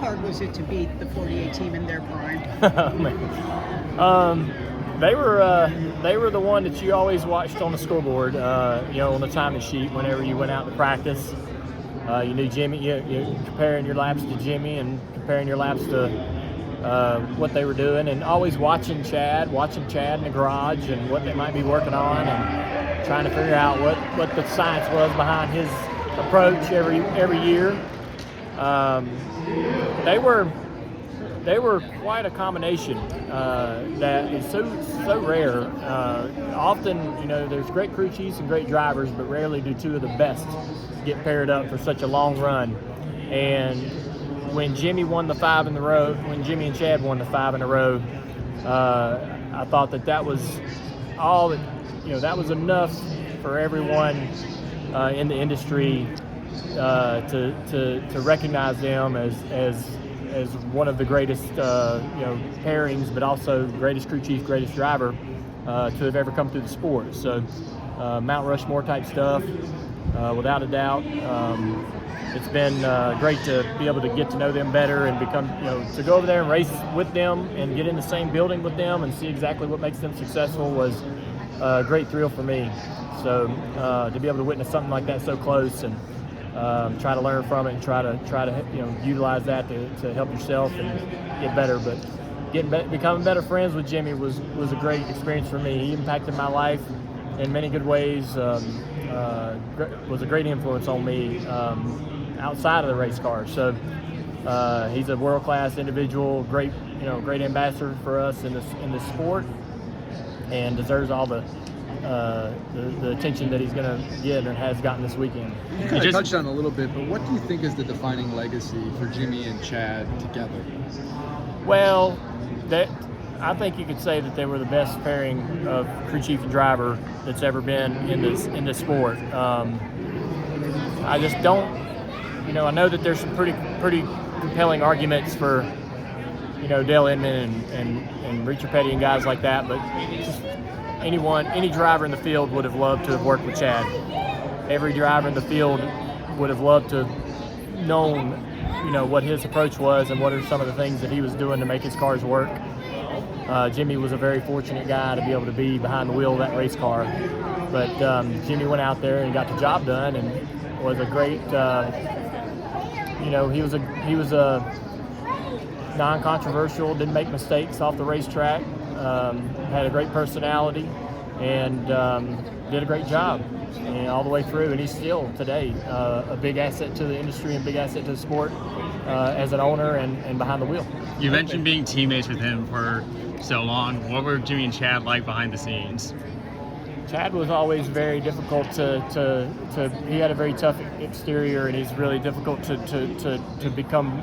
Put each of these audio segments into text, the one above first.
hard was it to beat the 48 team in their prime? They were the one that you always watched on the scoreboard, on the timing sheet whenever you went out to practice. You knew Jimmie, you comparing your laps to Jimmie and comparing your laps to what they were doing, and always watching Chad in the garage and what they might be working on, and trying to figure out what the science was behind his approach every year. They were quite a combination that is so rare. Often, there's great crew chiefs and great drivers, but rarely do two of the best get paired up for such a long run. And when Jimmie won the 5 in a row, when Jimmie and Chad won the 5 in a row, I thought that was all that, that was enough for everyone in the industry to recognize them as one of the greatest pairings, but also greatest crew chief, greatest driver to have ever come through the sport. So Mount Rushmore type stuff, without a doubt. It's been great to be able to get to know them better and become, to go over there and race with them and get in the same building with them and see exactly what makes them successful was a great thrill for me. So to be able to witness something like that so close and try to learn from it and try to utilize that to help yourself and get better. But becoming better friends with Jimmie was a great experience for me. He impacted my life in many good ways. Was a great influence on me outside of the race car. So he's a world-class individual, great ambassador for us in this sport, and deserves all the attention that he's going to get and has gotten this weekend. You kind of touched on it a little bit, but what do you think is the defining legacy for Jimmie and Chad together? Well, I think you could say that they were the best pairing of crew chief and driver that's ever been in this sport. I just don't, I know that there's some pretty compelling arguments for, Dale Inman and Richard Petty and guys like that, but just any driver in the field would have loved to have worked with Chad. Every driver in the field would have loved to have known, what his approach was and what are some of the things that he was doing to make his cars work. Jimmie was a very fortunate guy to be able to be behind the wheel of that race car. But Jimmie went out there and got the job done and was a great, he was a non-controversial, didn't make mistakes off the racetrack, had a great personality, and did a great job all the way through. And he's still today a big asset to the industry and big asset to the sport as an owner and behind the wheel. You mentioned being teammates with him for so long. What were Jimmie and Chad like behind the scenes? Chad was always very difficult he had a very tough exterior, and he's really difficult to become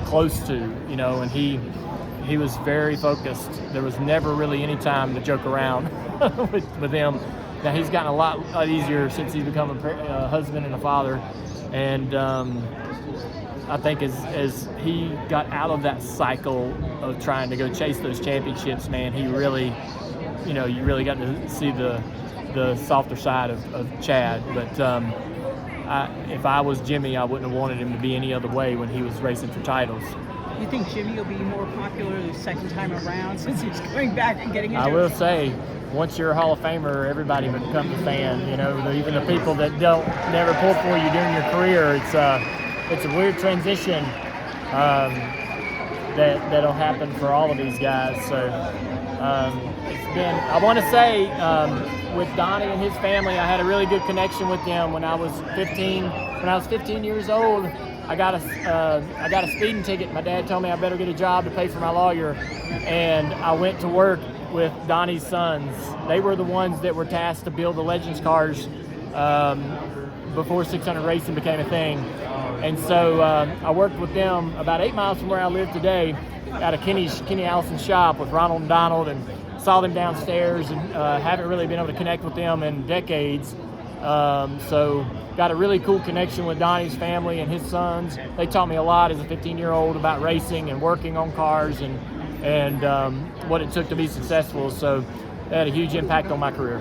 close to, and he was very focused. There was never really any time to joke around with him. Now he's gotten a lot easier since he's become a husband and a father, and I think as he got out of that cycle of trying to go chase those championships, man, he really, you really got to see the softer side of Chad. But if I was Jimmie, I wouldn't have wanted him to be any other way when he was racing for titles. You think Jimmie will be more popular the second time around since he's going back and getting into I will say, once you're a Hall of Famer, everybody becomes a fan. Even the people that never pull for you during your career, it's a weird transition that'll happen for all of these guys. So it's been, I want to say, with Donnie and his family, I had a really good connection with them when I was 15. When I was 15 years old, I got a speeding ticket. My dad told me I better get a job to pay for my lawyer, and I went to work with Donnie's sons. They were the ones that were tasked to build the Legends cars before 600 racing became a thing. And so I worked with them about 8 miles from where I live today at a Kenny Allison's shop with Ronald and Donald, and saw them downstairs, and haven't really been able to connect with them in decades. So got a really cool connection with Donnie's family and his sons. They taught me a lot as a 15-year-old about racing and working on cars and what it took to be successful. So they had a huge impact on my career.